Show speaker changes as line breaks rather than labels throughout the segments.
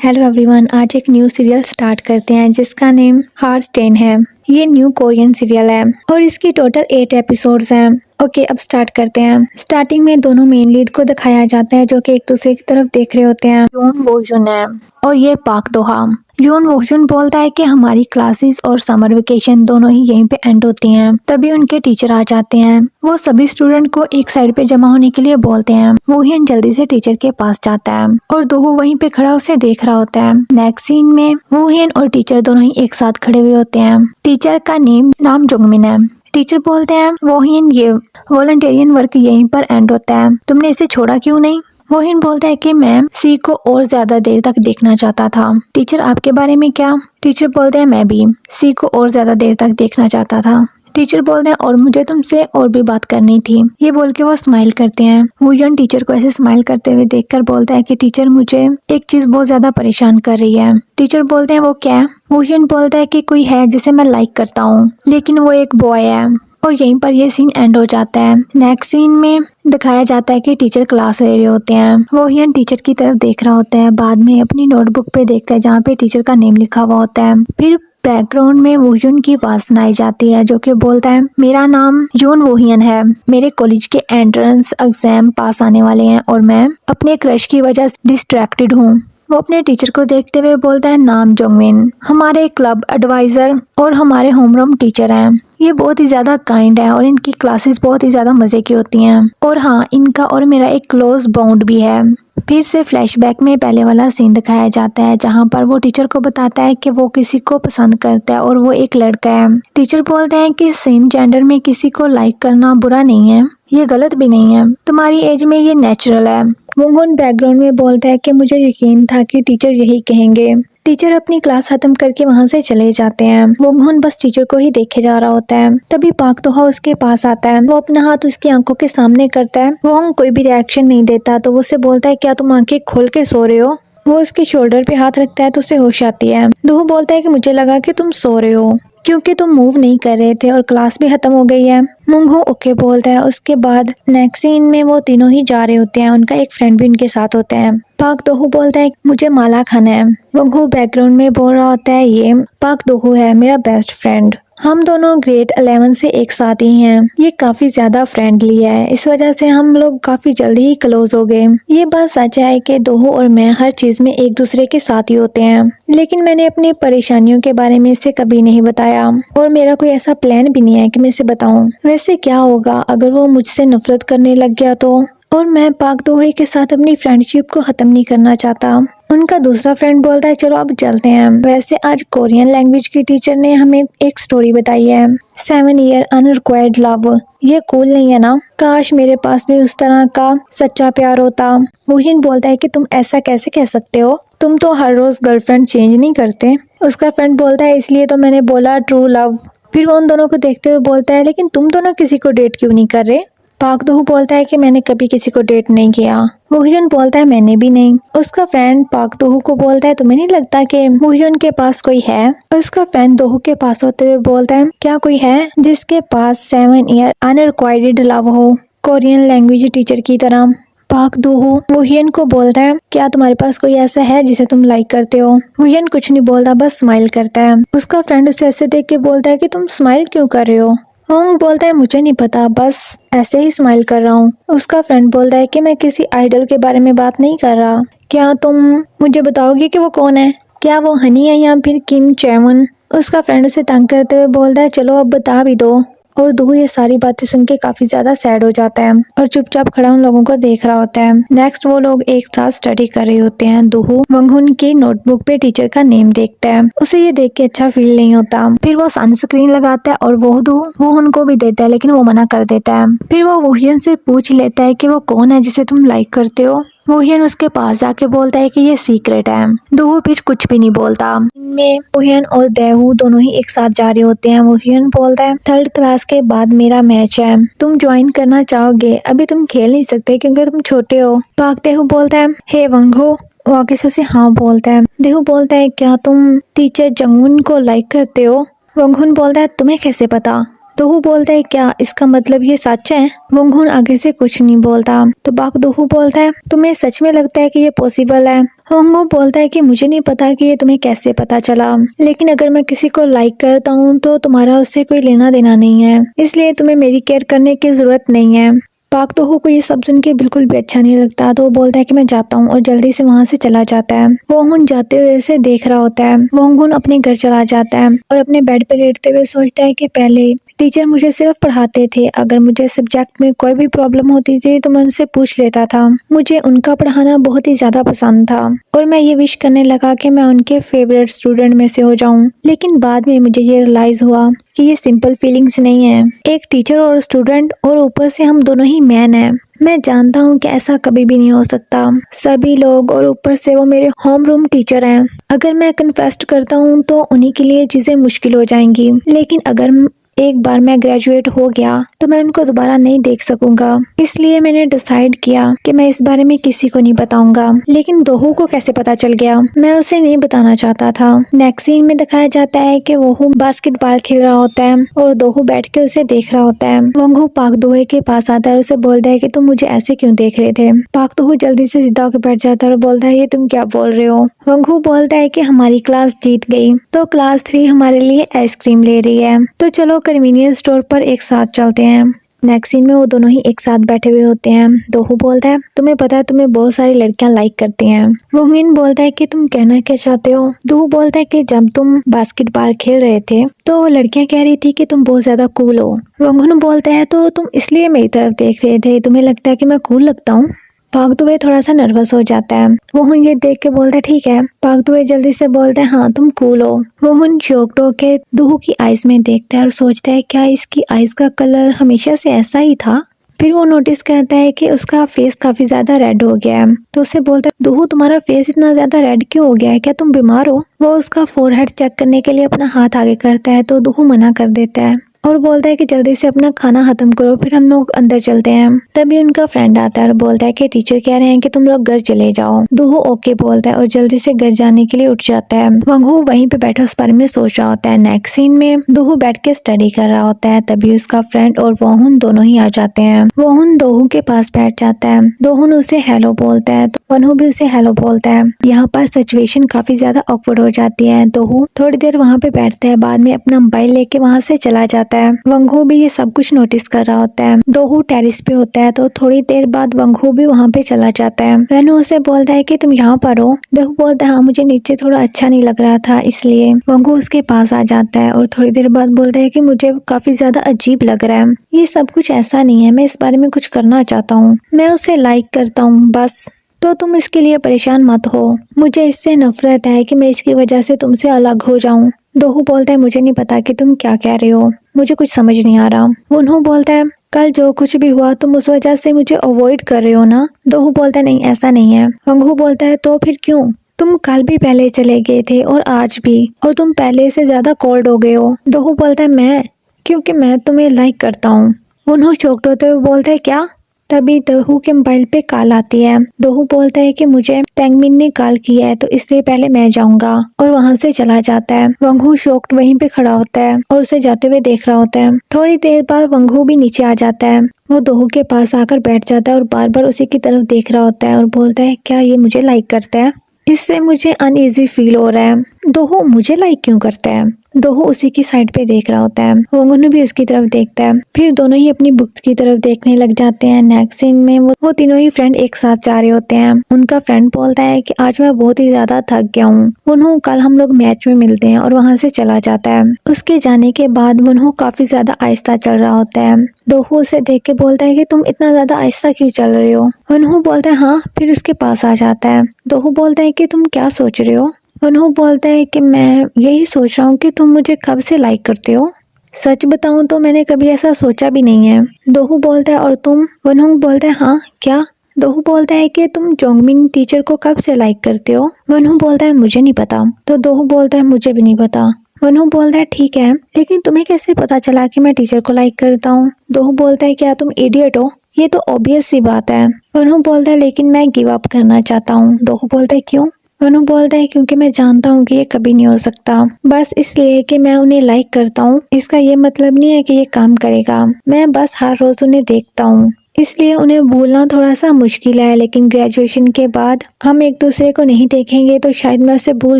Hello everyone, आज एक new serial start करते हैं जिसका नेम हार्टस्टेन है। ये न्यू कोरियन सीरियल है और इसकी टोटल 8 एपिसोड्स हैं। ओके, अब स्टार्ट करते हैं। स्टार्टिंग में दोनों मेन लीड को दिखाया जाता है जो कि एक दूसरे की तरफ देख रहे होते हैं। योन वोजुन है और ये पाक दोहा। योन वोजुन बोलता है कि हमारी क्लासेस और समर वेकेशन दोनों ही यहीं पे एंड होती हैं। तभी उनके टीचर आ जाते हैं। वो सभी स्टूडेंट को एक साइड पे जमा होने के लिए बोलते हैं। वोहियन जल्दी से टीचर के पास जाता है और दोहो वहीं पे खड़ा उसे देख रहा होता है। नेक्स्ट सीन में वोहियन और टीचर दोनों ही एक साथ खड़े हुए होते हैं। टीचर का नाम जोंगमिन है। टीचर बोलते हैं, वोहियन ये वॉलंटियरियन वर्क यहीं पर एंड होता है, तुमने इसे छोड़ा क्यों नहीं? वोहियन बोलता है कि मैं सी को और ज्यादा देर तक देखना चाहता था। टीचर आपके बारे में क्या? टीचर बोलते हैं, मैं भी सी को और ज्यादा देर तक देखना चाहता था। टीचर बोलते हैं, और मुझे तुमसे और भी बात करनी थी। ये बोल के वो स्माइल करते हैं। वोहियन टीचर को ऐसे स्माइल करते हुए देखकर बोलता है कि टीचर मुझे एक चीज बहुत ज्यादा परेशान कर रही है। टीचर बोलते हैं, वो क्या है? वोहियन बोलता है कि कोई है जिसे मैं लाइक करता हूँ, लेकिन वो एक बॉय है। और यहीं पर ये सीन एंड हो जाता है। नेक्स्ट सीन में दिखाया जाता है कि टीचर क्लास ले रहे होते हैं। वोहियन टीचर की तरफ देख रहा होता है। बाद में अपनी नोटबुक पे देखता है जहाँ पे टीचर का नेम लिखा हुआ होता है। फिर बैकग्राउंड में वोहियन की आवाज सुनाई जाती है जो कि बोलता है, मेरा नाम जून वोहियन है। मेरे कॉलेज के एंट्रेंस एग्जाम पास आने वाले हैं और मैं अपने क्रश की वजह से डिस्ट्रैक्टेड हूँ। वो अपने टीचर को देखते हुए बोलता है, नाम जोंगमिन, हमारे क्लब एडवाइजर और हमारे होमरूम टीचर हैं। ये बहुत ही ज्यादा काइंड है और इनकी क्लासेस बहुत ही ज्यादा मजे की होती हैं। और हाँ, इनका और मेरा एक क्लोज बॉन्ड भी है। फिर से फ्लैशबैक में पहले वाला सीन दिखाया जाता है जहाँ पर वो टीचर को बताता है कि वो किसी को पसंद करता है और वो एक लड़का है। टीचर बोलते हैं कि सेम जेंडर में किसी को लाइक करना बुरा नहीं है, ये गलत भी नहीं है, तुम्हारी एज में ये नेचुरल है। वोंगुन बैकग्राउंड में बोलता है कि मुझे यकीन था कि टीचर यही कहेंगे। टीचर अपनी क्लास खत्म करके वहाँ से चले जाते हैं। वोंगुन बस टीचर को ही देखे जा रहा होता है। तभी पाक दोहा उसके पास आता है। वो अपना हाथ उसकी आंखों के सामने करता है। वोंग कोई भी रिएक्शन नहीं देता तो वो उससे बोलता है, क्या तुम आंखें खोल के सो रहे हो? वो उसके शोल्डर पे हाथ रखता है तो उसे होश आती है। दोहो बोलता है कि मुझे लगा कि तुम सो रहे हो क्योंकि तुम मूव नहीं कर रहे थे और क्लास भी खत्म हो गई है। मुंगो ओके बोलता है। उसके बाद नेक्स्ट सीन में वो तीनों ही जा रहे होते हैं। उनका एक फ्रेंड भी उनके साथ होता है। पाक दोहू बोलता है, मुझे माला खाना है। मुंगो बैकग्राउंड में बोल रहा होता है, ये पाक दोहू है मेरा बेस्ट फ्रेंड, हम दोनों ग्रेड 11 से एक साथ ही हैं। ये काफी ज्यादा फ्रेंडली है, इस वजह से हम लोग काफी जल्दी ही क्लोज हो गए। ये बात सच है कि दोहो और मैं हर चीज में एक दूसरे के साथ ही होते हैं, लेकिन मैंने अपनी परेशानियों के बारे में इसे कभी नहीं बताया और मेरा कोई ऐसा प्लान भी नहीं है कि मैं इसे बताऊं। वैसे क्या होगा अगर वो मुझसे नफरत करने लग गया तो? और मैं पाक दोहे के साथ अपनी फ्रेंडशिप को खत्म नहीं करना चाहता। उनका दूसरा फ्रेंड बोलता है, चलो अब चलते हैं। वैसे आज कोरियन लैंग्वेज की टीचर ने हमें एक स्टोरी बताई है, 7 ईयर अनरिक्वायर्ड लव। ये कूल नहीं है ना? काश मेरे पास भी उस तरह का सच्चा प्यार होता। वोहियन बोलता है कि तुम ऐसा कैसे कह सकते हो, तुम तो हर रोज गर्लफ्रेंड चेंज नहीं करते। उसका फ्रेंड बोलता है, इसलिए तो मैंने बोला ट्रू लव। फिर वो उन दोनों को देखते हुए बोलता है, लेकिन तुम दोनों किसी को डेट क्यों नहीं कर रहे? पाक दोहू बोलता है कि मैंने कभी किसी को डेट नहीं किया। वोहियन बोलता है, मैंने भी नहीं। उसका फ्रेंड पाक दोहू को बोलता है, तुम्हें नहीं लगता कि वोहियन के पास कोई है? उसका फ्रेंड दोहू के पास होते हुए बोलता है, क्या कोई है जिसके पास 7 ईयर अनरिक्वायर्ड लव हो, कोरियन लैंग्वेज टीचर की तरह? पाक दोहू वोहियन को बोलता है, क्या तुम्हारे पास कोई ऐसा है जिसे तुम लाइक करते हो? वोहियन कुछ नहीं बोलता, बस स्माइल करता है। उसका फ्रेंड उसे ऐसे देख के बोलता है कि तुम स्माइल क्यों कर रहे हो? वोंग बोलता है, मुझे नहीं पता, बस ऐसे ही स्माइल कर रहा हूँ। उसका फ्रेंड बोलता है कि मैं किसी आइडल के बारे में बात नहीं कर रहा। क्या तुम मुझे बताओगे कि वो कौन है? क्या वो हनी है या फिर किम चैवन? उसका फ्रेंड उसे तंग करते हुए बोलता है, चलो अब बता भी दो। और दोहू ये सारी बातें सुन के काफी ज्यादा सैड हो जाता है और चुपचाप खड़ा उन लोगों को देख रहा होता है। नेक्स्ट वो लोग एक साथ स्टडी कर रहे होते हैं। दोहू वंगहुन की नोटबुक पे टीचर का नेम देखता है। उसे ये देख के अच्छा फील नहीं होता। फिर वो सनस्क्रीन लगाता है और वो उनको भी देता है, लेकिन वो मना कर देता है। फिर वो वोहियन से पूछ लेता है कि वो कौन है जिसे तुम लाइक करते हो। वोहियन उसके पास जाके बोलता है कि ये सीक्रेट है। दोहू फिर कुछ भी नहीं बोलता। इनमें वोहियन और देहू दोनों ही एक साथ जा रहे होते हैं। वोहियन बोलता है, 3rd क्लास के बाद मेरा मैच है, तुम ज्वाइन करना चाहोगे? अभी तुम खेल नहीं सकते क्योंकि तुम छोटे हो। पाक देहू बोलता है, हे वंगहो। वो आगे से उसे हाँ बोलता है। देहू बोलता है, क्या तुम टीचर जंगुन को लाइक करते हो? वंगहुन बोलता है, तुम्हें कैसे पता? दोहू बोलता है क्या इसका मतलब ये सच है? वंगहुन आगे से कुछ नहीं बोलता। तो बाक दोहू बोलता है तुम्हें सच में लगता है कि ये पॉसिबल है? वंगहू बोलता है कि मुझे नहीं पता कि ये तुम्हें कैसे पता चला, लेकिन अगर मैं किसी को लाइक करता हूँ तो तुम्हारा उससे कोई लेना देना नहीं है, इसलिए तुम्हें मेरी केयर करने की जरूरत नहीं है। पाक दोहू को ये सब सुन के बिल्कुल भी अच्छा नहीं लगता, तो वो बोलता है कि मैं जाता हूँ और जल्दी से वहाँ से चला जाता है। वोंगहुन जाते हुए इसे देख रहा होता है। वोंगहुन अपने घर चला जाता है और अपने बेड पे लेटते हुए सोचता है कि पहले टीचर मुझे सिर्फ पढ़ाते थे, अगर मुझे सब्जेक्ट में कोई भी प्रॉब्लम होती थी तो मैं उनसे पूछ लेता था। मुझे उनका पढ़ाना बहुत ही ज्यादा पसंद था और मैं ये विश करने लगा कि मैं उनके फेवरेट स्टूडेंट में से हो जाऊं। लेकिन बाद में मुझे ये रियलाइज हुआ कि ये सिंपल फीलिंग्स नहीं है, एक टीचर और स्टूडेंट और ऊपर से हम दोनों ही मैन हैं। मैं जानता हूँ कि ऐसा कभी भी नहीं हो सकता, सभी लोग और ऊपर से वो मेरे होम रूम टीचर हैं। अगर मैं कन्फेस्ट करता हूँ तो उन्हीं के लिए चीजें मुश्किल हो जाएंगी, लेकिन अगर एक बार मैं ग्रेजुएट हो गया तो मैं उनको दोबारा नहीं देख सकूंगा, इसलिए मैंने डिसाइड किया कि मैं इस बारे में किसी को नहीं बताऊंगा। लेकिन दोहू को कैसे पता चल गया? मैं उसे नहीं बताना चाहता था। नेक्स्ट सीन में दिखाया जाता है कि वोहू बास्केटबॉल खेल रहा होता है और दोहू बैठ के उसे देख रहा होता है। वंगहू पाक दोहे के पास आता है और उसे बोलता है कि तुम मुझे ऐसे क्यों देख रहे थे? पाक दोहू जल्दी से सीधा होकर बैठ जाता है और बोलता है ये तुम क्या बोल रहे हो? वंगहू बोलता है कि हमारी क्लास जीत गई तो क्लास 3 हमारे लिए आइसक्रीम ले रही है, तो चलो कन्वीनियंस स्टोर पर एक साथ चलते हैं। नेक्स्ट सीन में वो दोनों ही एक साथ बैठे हुए होते हैं। दोहू बोलता है तुम्हें पता है तुम्हें बहुत सारी लड़कियां लाइक करती हैं। वोंगिन बोलता है कि तुम कहना क्या चाहते हो? दोहू बोलता है कि जब तुम बास्केटबॉल खेल रहे थे तो वो लड़कियां कह रही थी कि तुम बहुत ज्यादा कूल हो। वोंगिन बोलता है तो तुम इसलिए मेरी तरफ देख रहे थे, तुम्हें लगता है कि मैं कूल लगता हूँ? पाक दुबे थोड़ा सा नर्वस हो जाता है। वोहुन ये देख के बोलता है ठीक है। पाक दुबे जल्दी से बोलता है हाँ तुम कूल हो। वोहुन शॉक्ड होके दोहू की आईज में देखता है और सोचता है क्या इसकी आईज का कलर हमेशा से ऐसा ही था? फिर वो नोटिस करता है कि उसका फेस काफी ज्यादा रेड हो गया है, तो उससे बोलता है दोहू तुम्हारा फेस इतना ज्यादा रेड क्यों हो गया है, क्या तुम बीमार हो? वो उसका फोरहेड चेक करने के लिए अपना हाथ आगे करता है तो दोहू मना कर देता है और बोलता है कि जल्दी से अपना खाना खत्म करो फिर हम लोग अंदर चलते हैं। तभी उनका फ्रेंड आता है और बोलता है कि टीचर कह रहे हैं कि तुम लोग घर चले जाओ। दोहू ओके बोलता है और जल्दी से घर जाने के लिए उठ जाता है। वंगहू वहीं पे बैठा उस बारे में सोच रहा होता है। नेक्स्ट सीन में दोहू बैठ के स्टडी कर रहा होता है, तभी उसका फ्रेंड और वोहुन दोनों ही आ जाते हैं। वोहुन दोहू के पास बैठ जाता है। दोहुन उसे हेलो बोलता है तो वनहू भी उसे हेलो बोलता है। यहाँ पर सिचुएशन काफी ज्यादा ऑकवर्ड हो जाती है। दोहू थोड़ी देर वहाँ पे बैठता है, बाद में अपना मोबाइल लेके वहाँ से चला जाता है। वंगहू भी ये सब कुछ नोटिस कर रहा होता है। दोहू टेरिस पे होता है तो थोड़ी देर बाद वंगहू भी वहाँ पे चला जाता है। वनहू उसे बोलता है कि तुम यहाँ पर हो? दोहू बोलता है हाँ मुझे नीचे थोड़ा अच्छा नहीं लग रहा था इसलिए। वंगहू उसके पास आ जाता है और थोड़ी देर बाद बोलता है कि मुझे काफी ज्यादा अजीब लग रहा है, ये सब कुछ ऐसा नहीं है, मैं इस बारे में कुछ करना चाहता हूँ, मैं उसे लाइक करता हूँ बस, तो तुम इसके लिए परेशान मत हो। मुझे इससे नफरत है कि मैं इसकी वजह से तुमसे अलग हो जाऊं। दोहू बोलता है मुझे नहीं पता कि तुम क्या कह रहे हो, मुझे कुछ समझ नहीं आ रहा। वनहू बोलता है कल जो कुछ भी हुआ तुम उस वजह से मुझे अवॉइड कर रहे हो ना? दोहू बोलता है नहीं ऐसा नहीं है। वंगहू बोलता है तो फिर क्यों? तुम कल भी पहले चले गए थे और आज भी, और तुम पहले से ज्यादा कोल्ड हो गए हो। दोहू बोलता है मैं, क्योंकि मैं तुम्हें लाइक करता हूँ। वनहू चौंकते होते हुए बोलता है क्या? तभी दोहू के मोबाइल पे कॉल आती है। दोहू बोलता है कि मुझे टेंगमिन ने कॉल किया है तो इसलिए पहले मैं जाऊंगा, और वहां से चला जाता है। वंगहू शॉक्ड वहीं पे खड़ा होता है और उसे जाते हुए देख रहा होता है। थोड़ी देर बाद वंगहू भी नीचे आ जाता है। वो दोहू के पास आकर बैठ जाता है और बार बार उसी की तरफ देख रहा होता है और बोलता है क्या ये मुझे लाइक करता है? इससे मुझे अनईजी फील हो रहा है। दोहू मुझे लाइक क्यों करता है? दोहू उसी की साइड पे देख रहा होता है। वंगहू भी उसकी तरफ देखता है। फिर दोनों ही अपनी बुक्स की तरफ देखने लग जाते हैं। नेक्स्ट सीन में वो तीनों ही फ्रेंड एक साथ जा रहे होते हैं। उनका फ्रेंड बोलता है कि आज मैं बहुत ही ज्यादा थक गया हूँ। वनहू कल हम लोग मैच में मिलते हैं, और वहाँ से चला जाता है। उसके जाने के बाद वनहू काफी ज्यादा आहिस्ता चल रहा होता है। दोहू उसे देख के बोलता है कि तुम इतना ज्यादा आहिस्ता क्यों चल रहे हो? वनहू बोलता है हाँ, फिर उसके पास आ जाता है। दोहू बोलता है कि तुम क्या सोच रहे हो? वनहू बोलता है कि मैं यही सोच रहा हूँ कि तुम मुझे कब से लाइक करते हो। सच बताऊं तो मैंने कभी ऐसा सोचा भी नहीं है। दोहू बोलता है और तुम? वनहू बोलता है हाँ क्या? दोहू बोलता है कि तुम जोंगमिन टीचर को कब से लाइक करते हो? वनहू बोलता है मुझे नहीं पता। तो दोहू बोलता है मुझे भी नहीं पता। वनहू बोलता है ठीक है, लेकिन तुम्हें कैसे पता चला कि मैं टीचर को लाइक करता हूँ? दोहू बोलता है क्या तुम इडियट हो? ये तो ऑब्वियस सी बात है। वनहू बोलता है लेकिन मैं गिव अप करना चाहता हूँ। दोहू बोलता है क्यों? वनु बोलता है क्योंकि मैं जानता हूँ कि ये कभी नहीं हो सकता, बस इसलिए कि मैं उन्हें लाइक करता हूँ इसका ये मतलब नहीं है कि ये काम करेगा। मैं बस हर रोज उन्हें देखता हूँ, इसलिए उन्हें भूलना थोड़ा सा मुश्किल है, लेकिन ग्रेजुएशन के बाद हम एक दूसरे को नहीं देखेंगे तो शायद मैं उसे भूल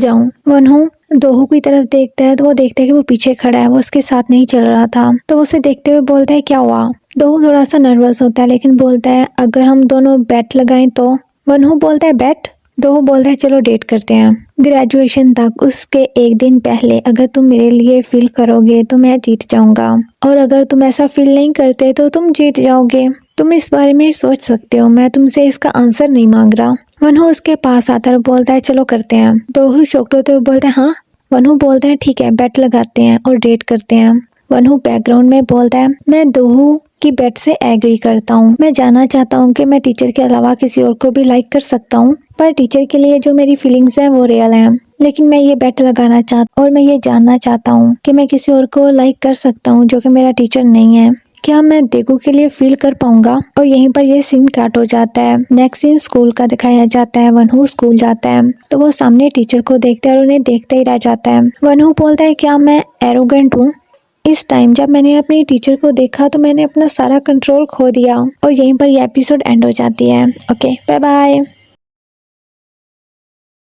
जाऊं। वनहू दोहू की तरफ देखता है तो वो देखता है कि वो पीछे खड़ा है, वो उसके साथ नहीं चल रहा था। तो वो उसे देखते हुए बोलता है क्या हुआ। दोहू थोड़ा सा नर्वस होता है लेकिन बोलता है अगर हम दोनों बेट लगाएं तो। वनहू बोलता है बेट। दोहू बोलता है चलो डेट करते हैं। ग्रेजुएशन तक उसके एक दिन पहले अगर तुम मेरे लिए फील करोगे तो मैं जीत जाऊंगा, और अगर तुम ऐसा फील नहीं करते तो तुम जीत जाओगे। तुम इस बारे में सोच सकते हो, मैं तुमसे इसका आंसर नहीं मांग रहा। वनहू उसके पास आता है और बोलता है चलो करते हैं। दोहू शॉक्ड होते हुए बोलता है हाँ। वनहू बोलता है ठीक है बेट लगाते हैं और डेट करते हैं। वनहू बैकग्राउंड में बोलता है मैं दोहू की बेट से एग्री करता हूँ। मैं जानना चाहता हूँ कि मैं टीचर के अलावा किसी और को भी लाइक कर सकता हूँ, पर टीचर के लिए जो मेरी फीलिंग्स हैं वो रियल हैं। लेकिन मैं ये बेट लगाना चाहता और मैं ये जानना चाहता हूँ कि मैं किसी और को लाइक कर सकता हूँ जो कि मेरा टीचर नहीं है। क्या मैं देगू के लिए फील कर पाऊंगा। और यहीं पर ये सीन काट हो जाता है। नेक्स्ट सीन स्कूल का दिखाया जाता है। वनहू स्कूल जाता है तो वो सामने टीचर को देखता है और उन्हें देखते ही रह जाता है। वनहू बोलता है क्या मैं एरोगेंट हूँ। इस टाइम जब मैंने अपनी टीचर को देखा तो मैंने अपना सारा कंट्रोल खो दिया। और यहीं पर ये एपिसोड एंड हो जाती है। Okay bye bye.